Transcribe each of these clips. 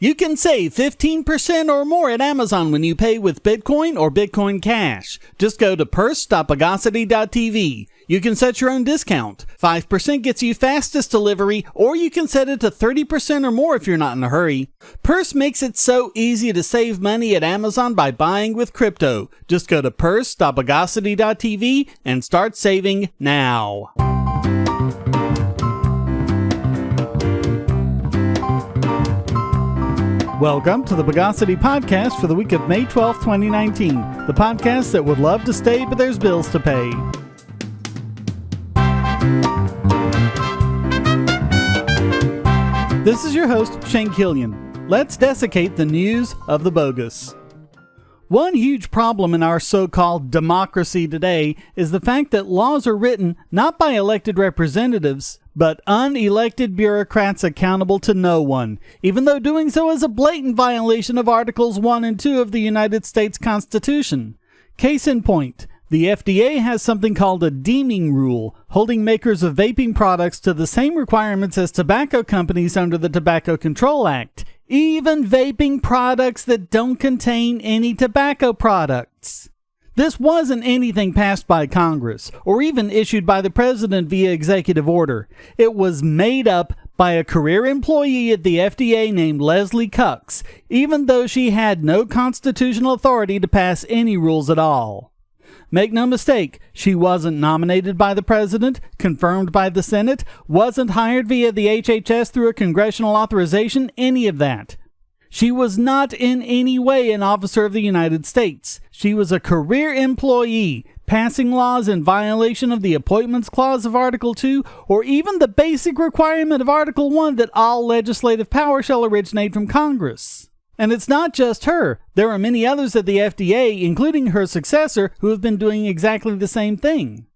You can save 15% or more at Amazon when you pay with Bitcoin or Bitcoin Cash. Just go to purse.bogosity.tv. You can set your own discount. 5% gets you fastest delivery, or you can set it to 30% or more if you're not in a hurry. Purse makes it so easy to save money at Amazon by buying with crypto. Just go to purse.bogosity.tv and start saving now. Welcome to the Bogosity Podcast for the week of May 12th, 2019. The podcast that would love to stay, but there's bills to pay. This is your host, Shane Killian. Let's desiccate the news of the bogus. One huge problem in our so-called democracy today is the fact that laws are written not by elected representatives, but unelected bureaucrats accountable to no one, even though doing so is a blatant violation of Articles 1 and 2 of the United States Constitution. Case in point, the FDA has something called a deeming rule, holding makers of vaping products to the same requirements as tobacco companies under the Tobacco Control Act, even vaping products that don't contain any tobacco products. This wasn't anything passed by Congress, or even issued by the President via executive order. It was made up by a career employee at the FDA named Leslie Cucks, even though she had no constitutional authority to pass any rules at all. Make no mistake, she wasn't nominated by the President, confirmed by the Senate, wasn't hired via the HHS through a congressional authorization, any of that. She was not in any way an officer of the United States. She was a career employee, passing laws in violation of the Appointments Clause of Article 2, or even the basic requirement of Article 1 that all legislative power shall originate from Congress. And it's not just her. There are many others at the FDA, including her successor, who have been doing exactly the same thing.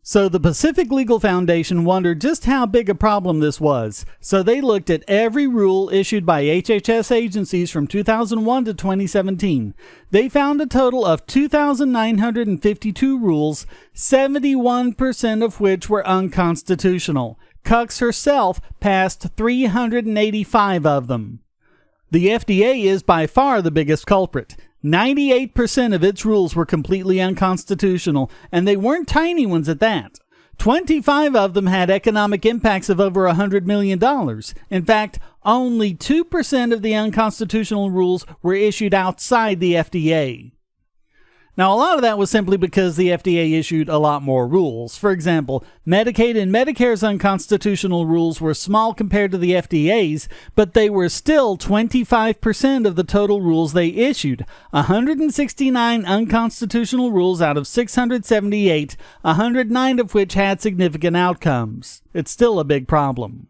So the Pacific Legal Foundation wondered just how big a problem this was. So they looked at every rule issued by HHS agencies from 2001 to 2017. They found a total of 2,952 rules, 71% of which were unconstitutional. Cucks herself passed 385 of them. The FDA is by far the biggest culprit. 98% of its rules were completely unconstitutional, and they weren't tiny ones at that. 25 of them had economic impacts of over $100 million. In fact, only 2% of the unconstitutional rules were issued outside the FDA. Now, a lot of that was simply because the FDA issued a lot more rules. For example, Medicaid and Medicare's unconstitutional rules were small compared to the FDA's, but they were still 25% of the total rules they issued. 169 unconstitutional rules out of 678, 109 of which had significant outcomes. It's still a big problem.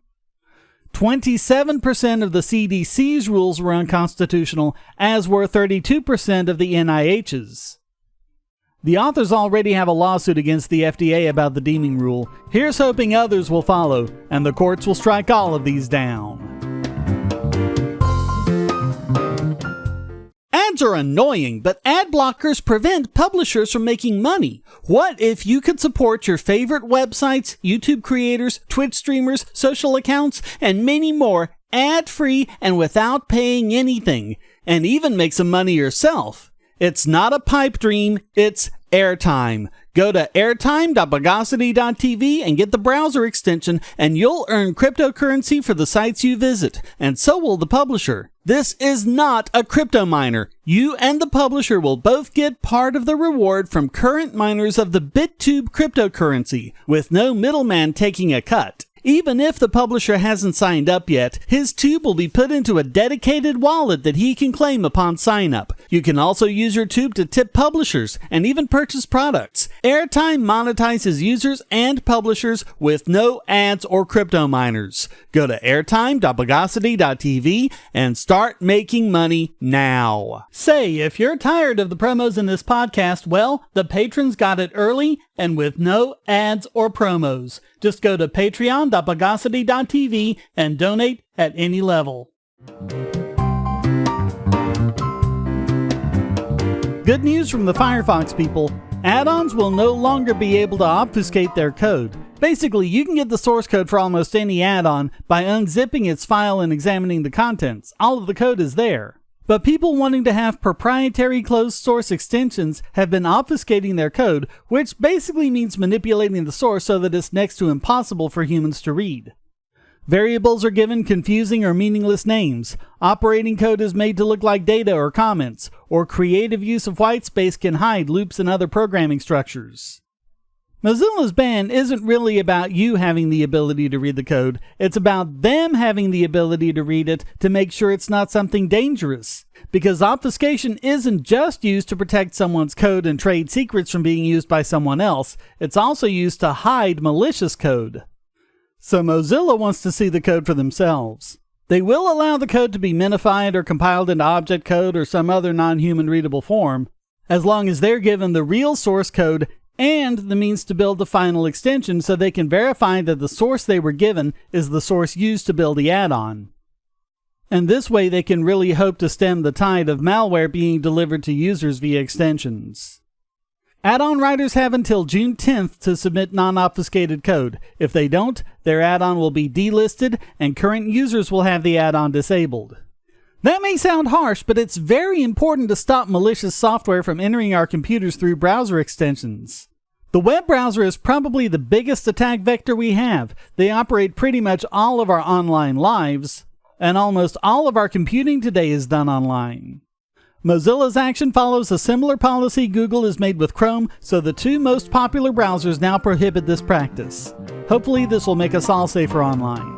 27% of the CDC's rules were unconstitutional, as were 32% of the NIH's. The authors already have a lawsuit against the FDA about the deeming rule. Here's hoping others will follow, and the courts will strike all of these down. Ads are annoying, but ad blockers prevent publishers from making money. What if you could support your favorite websites, YouTube creators, Twitch streamers, social accounts, and many more ad-free and without paying anything, and even make some money yourself? It's not a pipe dream, it's airtime. Go to airtime.bogosity.tv and get the browser extension, and you'll earn cryptocurrency for the sites you visit, and so will the publisher. This is not a crypto miner. You and the publisher will both get part of the reward from current miners of the BitTube cryptocurrency, with no middleman taking a cut. Even if the publisher hasn't signed up yet, his tube will be put into a dedicated wallet that he can claim upon sign up. You can also use your tube to tip publishers and even purchase products. Airtime monetizes users and publishers with no ads or crypto miners. Go to airtime.bogosity.tv and start making money now. Say, if you're tired of the promos in this podcast, well, the patrons got it early and with no ads or promos. Just go to patreon.bogosity.tv and donate at any level. Good news from the Firefox people. Add-ons will no longer be able to obfuscate their code. Basically, you can get the source code for almost any add-on by unzipping its file and examining the contents. All of the code is there. But people wanting to have proprietary closed source extensions have been obfuscating their code, which basically means manipulating the source so that it's next to impossible for humans to read. Variables are given confusing or meaningless names. Operating code is made to look like data or comments, or creative use of whitespace can hide loops and other programming structures. Mozilla's ban isn't really about you having the ability to read the code. It's about them having the ability to read it to make sure it's not something dangerous. Because obfuscation isn't just used to protect someone's code and trade secrets from being used by someone else. It's also used to hide malicious code. So Mozilla wants to see the code for themselves. They will allow the code to be minified or compiled into object code or some other non-human readable form, as long as they're given the real source code and the means to build the final extension so they can verify that the source they were given is the source used to build the add-on. And this way they can really hope to stem the tide of malware being delivered to users via extensions. Add-on writers have until June 10th to submit non-obfuscated code. If they don't, their add-on will be delisted and current users will have the add-on disabled. That may sound harsh, but it's very important to stop malicious software from entering our computers through browser extensions. The web browser is probably the biggest attack vector we have. They operate pretty much all of our online lives, and almost all of our computing today is done online. Mozilla's action follows a similar policy Google has made with Chrome, so the two most popular browsers now prohibit this practice. Hopefully this will make us all safer online.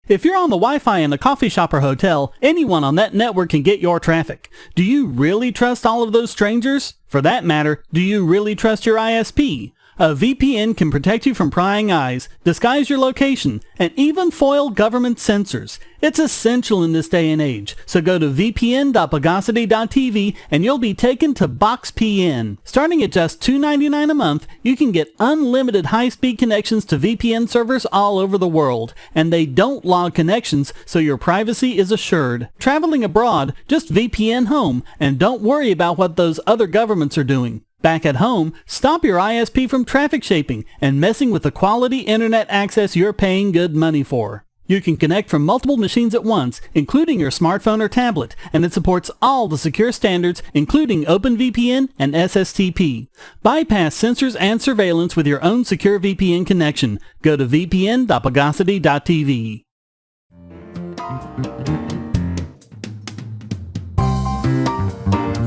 If you're on the Wi-Fi in a coffee shop or hotel, anyone on that network can get your traffic. Do you really trust all of those strangers? For that matter, do you really trust your ISP? A VPN can protect you from prying eyes, disguise your location, and even foil government censors. It's essential in this day and age, so go to vpn.bogosity.tv and you'll be taken to BoxPN. Starting at just $2.99 a month, you can get unlimited high-speed connections to VPN servers all over the world, and they don't log connections, so your privacy is assured. Traveling abroad, just VPN home, and don't worry about what those other governments are doing. Back at home, stop your ISP from traffic shaping and messing with the quality internet access you're paying good money for. You can connect from multiple machines at once, including your smartphone or tablet, and it supports all the secure standards, including OpenVPN and SSTP. Bypass censors and surveillance with your own secure VPN connection. Go to vpn.bogosity.tv.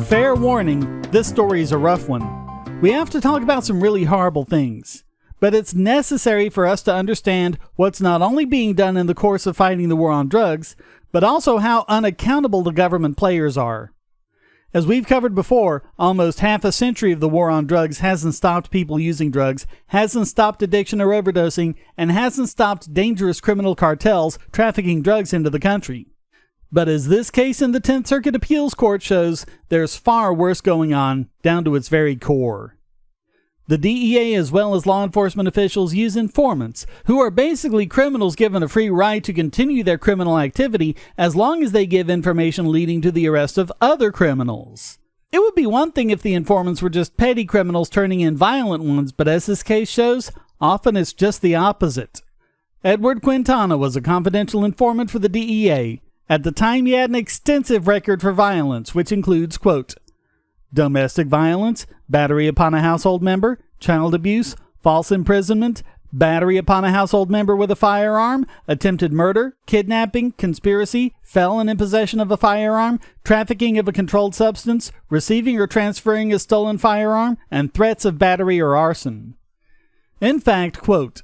Fair warning, this story is a rough one. We have to talk about some really horrible things, but it's necessary for us to understand what's not only being done in the course of fighting the war on drugs, but also how unaccountable the government players are. As we've covered before, almost half a century of the war on drugs hasn't stopped people using drugs, hasn't stopped addiction or overdosing, and hasn't stopped dangerous criminal cartels trafficking drugs into the country. But as this case in the 10th Circuit Appeals Court shows, there's far worse going on, down to its very core. The DEA as well as law enforcement officials use informants, who are basically criminals given a free ride to continue their criminal activity as long as they give information leading to the arrest of other criminals. It would be one thing if the informants were just petty criminals turning in violent ones, but as this case shows, often it's just the opposite. Edward Quintana was a confidential informant for the DEA. At the time, he had an extensive record for violence, which includes, quote, domestic violence, battery upon a household member, child abuse, false imprisonment, battery upon a household member with a firearm, attempted murder, kidnapping, conspiracy, felon in possession of a firearm, trafficking of a controlled substance, receiving or transferring a stolen firearm, and threats of battery or arson. In fact, quote,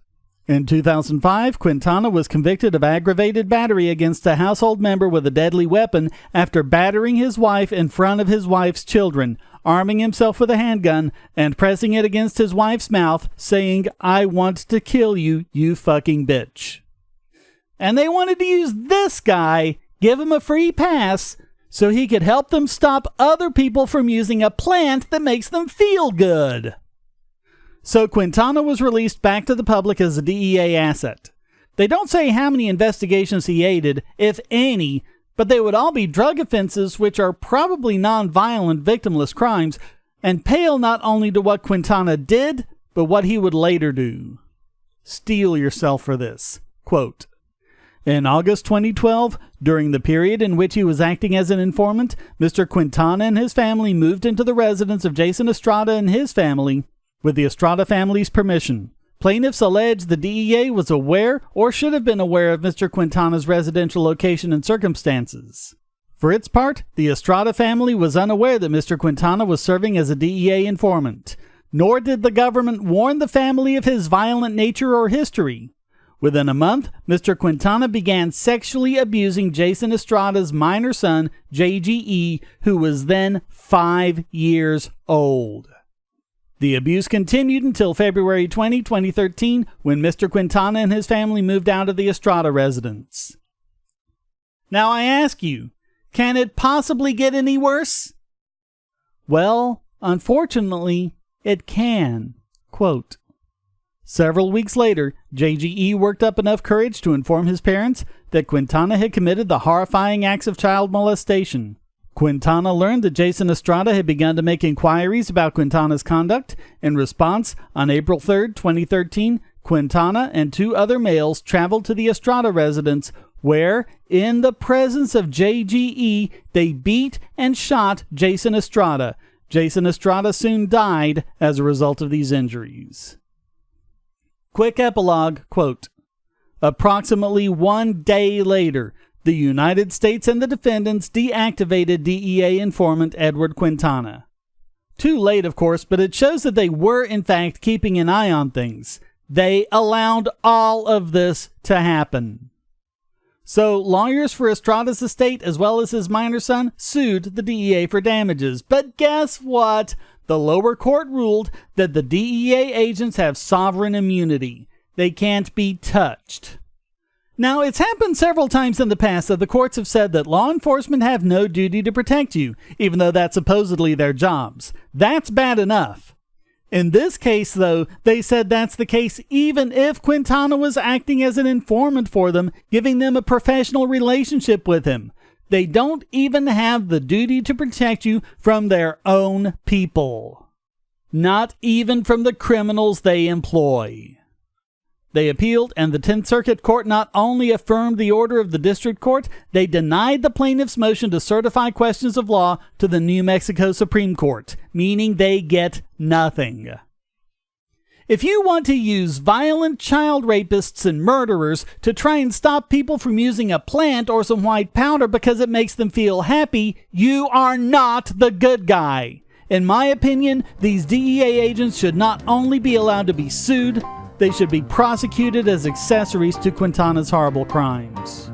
in 2005, Quintana was convicted of aggravated battery against a household member with a deadly weapon after battering his wife in front of his wife's children, arming himself with a handgun and pressing it against his wife's mouth, saying, "I want to kill you, you fucking bitch." And they wanted to use this guy, give him a free pass, so he could help them stop other people from using a plant that makes them feel good. So Quintana was released back to the public as a DEA asset. They don't say how many investigations he aided, if any, but they would all be drug offenses, which are probably non-violent, victimless crimes, and pale not only to what Quintana did, but what he would later do. Steel yourself for this. Quote, in August 2012, during the period in which he was acting as an informant, Mr. Quintana and his family moved into the residence of Jason Estrada and his family with the Estrada family's permission. Plaintiffs allege the DEA was aware or should have been aware of Mr. Quintana's residential location and circumstances. For its part, the Estrada family was unaware that Mr. Quintana was serving as a DEA informant, nor did the government warn the family of his violent nature or history. Within a month, Mr. Quintana began sexually abusing Jason Estrada's minor son, JGE, who was then 5 years old. The abuse continued until February 20, 2013, when Mr. Quintana and his family moved out of the Estrada residence. Now I ask you, can it possibly get any worse? Well, unfortunately, it can. Quote, several weeks later, JGE worked up enough courage to inform his parents that Quintana had committed the horrifying acts of child molestation. Quintana learned that Jason Estrada had begun to make inquiries about Quintana's conduct. In response, on April 3, 2013, Quintana and 2 other males traveled to the Estrada residence where, in the presence of JGE, they beat and shot Jason Estrada. Jason Estrada soon died as a result of these injuries. Quick epilogue, quote, approximately 1 day later, the United States and the defendants deactivated DEA informant Edward Quintana. Too late, of course, but it shows that they were, in fact, keeping an eye on things. They allowed all of this to happen. So, lawyers for Estrada's estate, as well as his minor son, sued the DEA for damages. But guess what? The lower court ruled that the DEA agents have sovereign immunity. They can't be touched. Now, it's happened several times in the past that the courts have said that law enforcement have no duty to protect you, even though that's supposedly their jobs. That's bad enough. In this case, though, they said that's the case even if Quintana was acting as an informant for them, giving them a professional relationship with him. They don't even have the duty to protect you from their own people. Not even from the criminals they employ. They appealed, and the 10th Circuit Court not only affirmed the order of the District Court, they denied the plaintiff's motion to certify questions of law to the New Mexico Supreme Court, meaning they get nothing. If you want to use violent child rapists and murderers to try and stop people from using a plant or some white powder because it makes them feel happy, you are not the good guy. In my opinion, these DEA agents should not only be allowed to be sued, they should be prosecuted as accessories to Quintana's horrible crimes.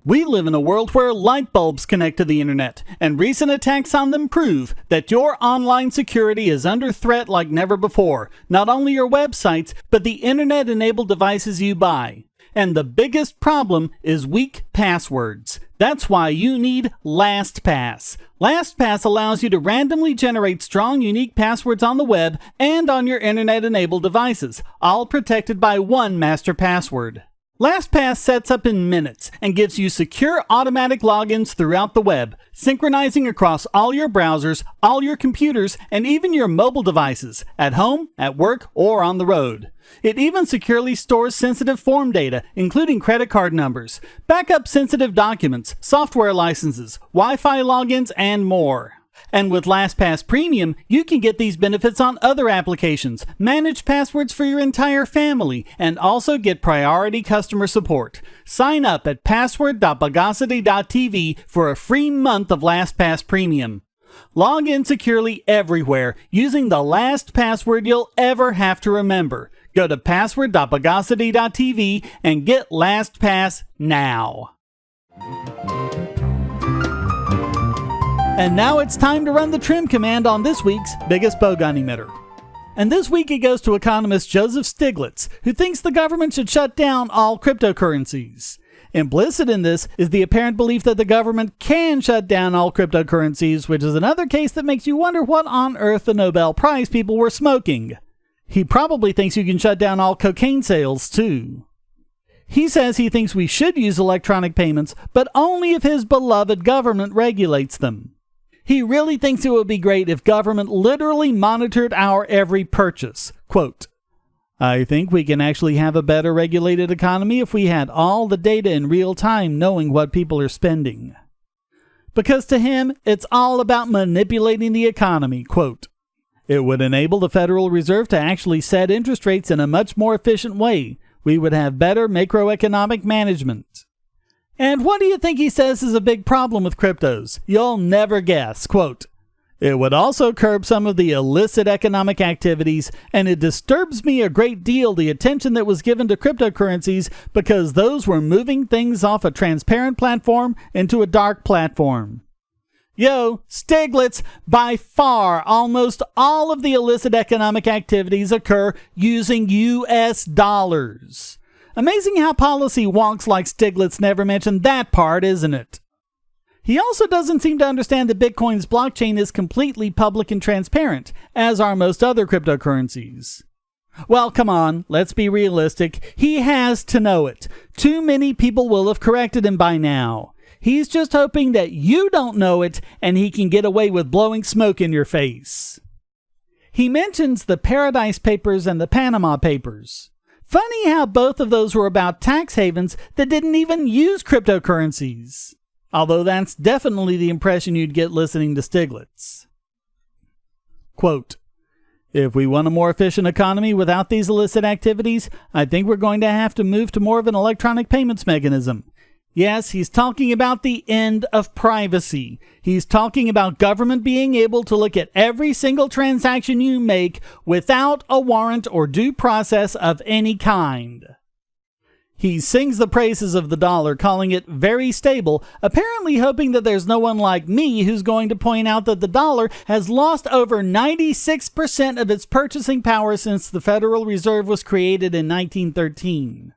We live in a world where light bulbs connect to the internet, and recent attacks on them prove that your online security is under threat like never before. Not only your websites, but the internet-enabled devices you buy. And the biggest problem is weak passwords. That's why you need LastPass. LastPass allows you to randomly generate strong, unique passwords on the web and on your internet-enabled devices, all protected by one master password. LastPass sets up in minutes and gives you secure automatic logins throughout the web, synchronizing across all your browsers, all your computers, and even your mobile devices, at home, at work, or on the road. It even securely stores sensitive form data, including credit card numbers, backup sensitive documents, software licenses, Wi-Fi logins, and more. And with LastPass Premium, you can get these benefits on other applications, manage passwords for your entire family, and also get priority customer support. Sign up at password.bogosity.tv for a free month of LastPass Premium. Log in securely everywhere using the last password you'll ever have to remember. Go to password.bogosity.tv and get LastPass now. And now it's time to run the trim command on this week's biggest Bogon emitter. And this week it goes to economist Joseph Stiglitz, who thinks the government should shut down all cryptocurrencies. Implicit in this is the apparent belief that the government can shut down all cryptocurrencies, which is another case that makes you wonder what on earth the Nobel Prize people were smoking. He probably thinks you can shut down all cocaine sales, too. He says he thinks we should use electronic payments, but only if his beloved government regulates them. He really thinks it would be great if government literally monitored our every purchase. Quote, I think we can actually have a better regulated economy if we had all the data in real time knowing what people are spending. Because to him, it's all about manipulating the economy. Quote, it would enable the Federal Reserve to actually set interest rates in a much more efficient way. We would have better macroeconomic management. And what do you think he says is a big problem with cryptos? You'll never guess. Quote, it would also curb some of the illicit economic activities, and it disturbs me a great deal the attention that was given to cryptocurrencies because those were moving things off a transparent platform into a dark platform. Yo, Stiglitz, by far, almost all of the illicit economic activities occur using U.S. dollars. Amazing how policy wonks like Stiglitz never mentioned that part, isn't it? He also doesn't seem to understand that Bitcoin's blockchain is completely public and transparent, as are most other cryptocurrencies. Well, come on, let's be realistic. He has to know it. Too many people will have corrected him by now. He's just hoping that you don't know it and he can get away with blowing smoke in your face. He mentions the Paradise Papers and the Panama Papers. Funny how both of those were about tax havens that didn't even use cryptocurrencies. Although that's definitely the impression you'd get listening to Stiglitz. Quote, if we want a more efficient economy without these illicit activities, I think we're going to have to move to more of an electronic payments mechanism. Yes, he's talking about the end of privacy. He's talking about government being able to look at every single transaction you make without a warrant or due process of any kind. He sings the praises of the dollar, calling it very stable, apparently hoping that there's no one like me who's going to point out that the dollar has lost over 96% of its purchasing power since the Federal Reserve was created in 1913.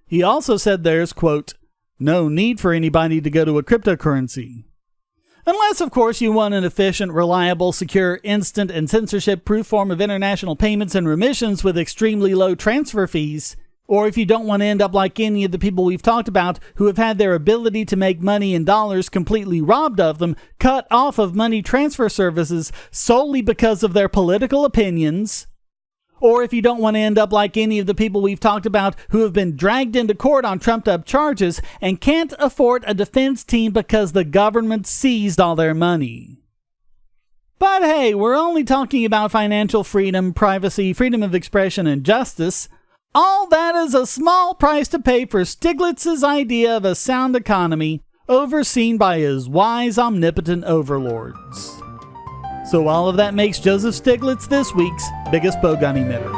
He also said there's, quote, no need for anybody to go to a cryptocurrency. Unless, of course, you want an efficient, reliable, secure, instant, and censorship-proof form of international payments and remissions with extremely low transfer fees. Or if you don't want to end up like any of the people we've talked about who have had their ability to make money in dollars completely robbed of them, cut off of money transfer services solely because of their political opinions. Or if you don't want to end up like any of the people we've talked about who have been dragged into court on trumped-up charges and can't afford a defense team because the government seized all their money. But hey, we're only talking about financial freedom, privacy, freedom of expression, and justice. All that is a small price to pay for Stiglitz's idea of a sound economy, overseen by his wise, omnipotent overlords. So all of that makes Joseph Stiglitz this week's biggest Bogon emitter.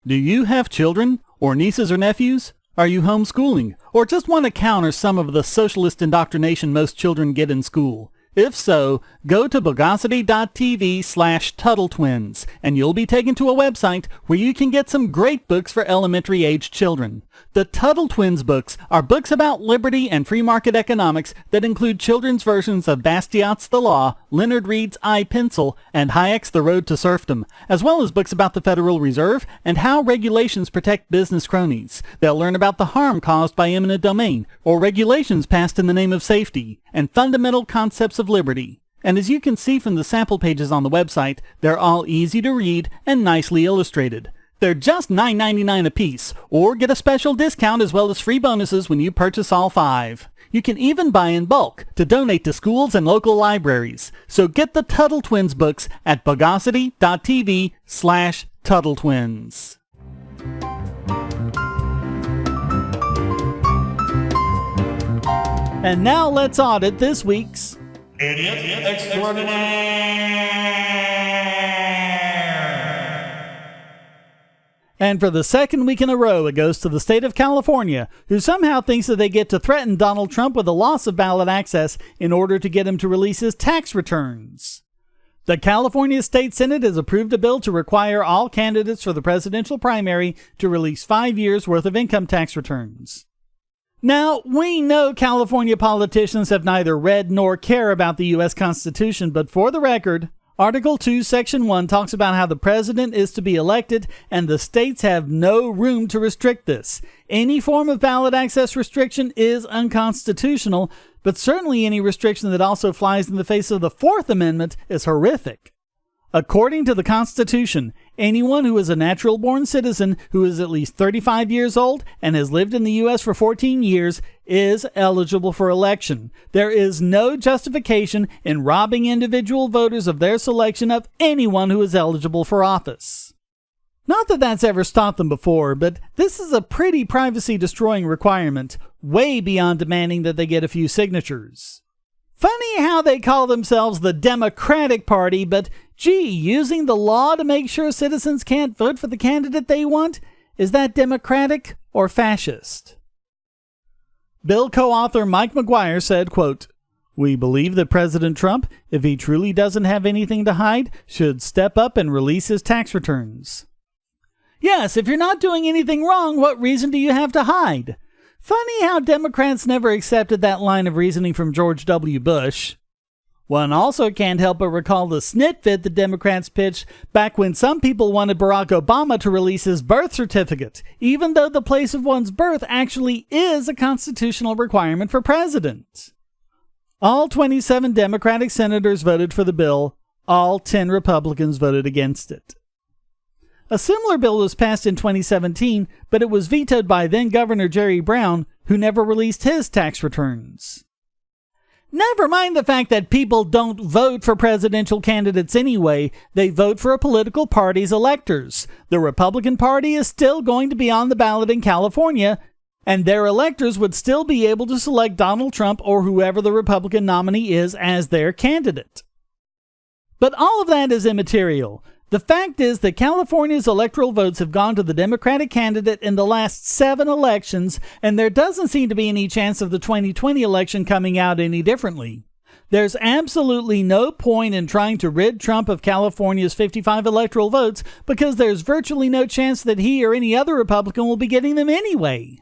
Do you have children, or nieces or nephews? Are you homeschooling, or just want to counter some of the socialist indoctrination most children get in school? If so, go to bogosity.tv/TuttleTwins, and you'll be taken to a website where you can get some great books for elementary-age children. The Tuttle Twins books are books about liberty and free market economics that include children's versions of Bastiat's The Law, Leonard Read's I, Pencil, and Hayek's The Road to Serfdom, as well as books about the Federal Reserve and how regulations protect business cronies. They'll learn about the harm caused by eminent domain, or regulations passed in the name of safety, and fundamental concepts of liberty. And as you can see from the sample pages on the website, they're all easy to read and nicely illustrated. They're just $9.99 a piece, or get a special discount as well as free bonuses when you purchase all 5. You can even buy in bulk to donate to schools and local libraries. So get the Tuttle Twins books at bogosity.tv/TuttleTwins. And now let's audit this week's Idiot Extraordinaire. And for the second week in a row, it goes to the state of California, who somehow thinks that they get to threaten Donald Trump with a loss of ballot access in order to get him to release his tax returns. The California State Senate has approved a bill to require all candidates for the presidential primary to release 5 years' worth of income tax returns. Now, we know California politicians have neither read nor care about the U.S. Constitution, but for the record, Article 2, Section 1 talks about how the president is to be elected, and the states have no room to restrict this. Any form of ballot access restriction is unconstitutional, but certainly any restriction that also flies in the face of the Fourth Amendment is horrific. According to the Constitution, anyone who is a natural-born citizen who is at least 35 years old and has lived in the U.S. for 14 years is eligible for election. There is no justification in robbing individual voters of their selection of anyone who is eligible for office. Not that that's ever stopped them before, but this is a pretty privacy-destroying requirement, way beyond demanding that they get a few signatures. Funny how they call themselves the Democratic Party, but gee, using the law to make sure citizens can't vote for the candidate they want? Is that democratic or fascist? Bill co-author Mike McGuire said, quote, "We believe that President Trump, if he truly doesn't have anything to hide, should step up and release his tax returns." Yes, if you're not doing anything wrong, what reason do you have to hide? Funny how Democrats never accepted that line of reasoning from George W. Bush. One also can't help but recall the snitfit the Democrats pitched back when some people wanted Barack Obama to release his birth certificate, even though the place of one's birth actually is a constitutional requirement for president. All 27 Democratic senators voted for the bill. All 10 Republicans voted against it. A similar bill was passed in 2017, but it was vetoed by then-Governor Jerry Brown, who never released his tax returns. Never mind the fact that people don't vote for presidential candidates anyway, they vote for a political party's electors. The Republican Party is still going to be on the ballot in California, and their electors would still be able to select Donald Trump or whoever the Republican nominee is as their candidate. But all of that is immaterial. The fact is that California's electoral votes have gone to the Democratic candidate in the last 7 elections, and there doesn't seem to be any chance of the 2020 election coming out any differently. There's absolutely no point in trying to rid Trump of California's 55 electoral votes because there's virtually no chance that he or any other Republican will be getting them anyway.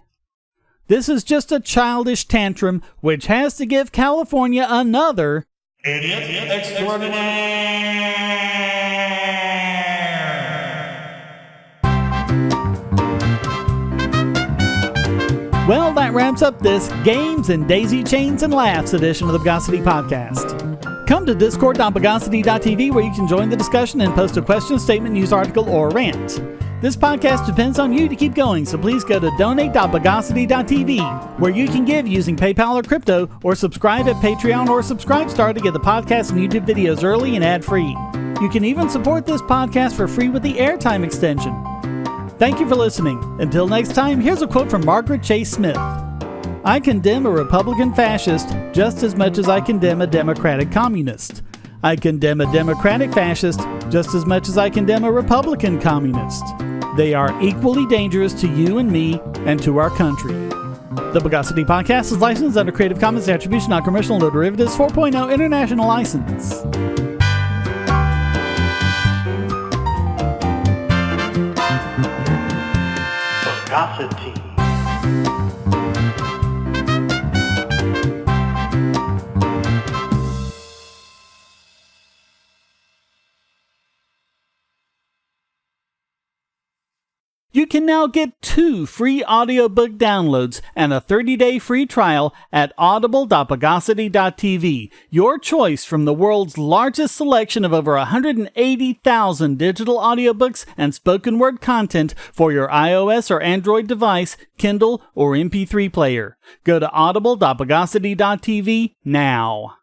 This is just a childish tantrum which has to give California another idiot extraordinaire. Well, that wraps up this Games and Daisy Chains and Laughs edition of the Bogosity Podcast. Come to discord.bogosity.tv where you can join the discussion and post a question, statement, news article, or rant. This podcast depends on you to keep going, so please go to donate.bogosity.tv where you can give using PayPal or crypto, or subscribe at Patreon or Subscribestar to get the podcast and YouTube videos early and ad-free. You can even support this podcast for free with the airtime extension. Thank you for listening. Until next time, here's a quote from Margaret Chase Smith. "I condemn a Republican Fascist just as much as I condemn a Democratic Communist. I condemn a Democratic Fascist just as much as I condemn a Republican Communist. They are equally dangerous to you and me and to our country." The Bogosity Podcast is licensed under Creative Commons Attribution Non-Commercial No Derivatives 4.0 International License. Bogosity. You can now get 2 free audiobook downloads and a 30-day free trial at audible.bogosity.tv. Your choice from the world's largest selection of over 180,000 digital audiobooks and spoken word content for your iOS or Android device, Kindle, or MP3 player. Go to audible.bogosity.tv now.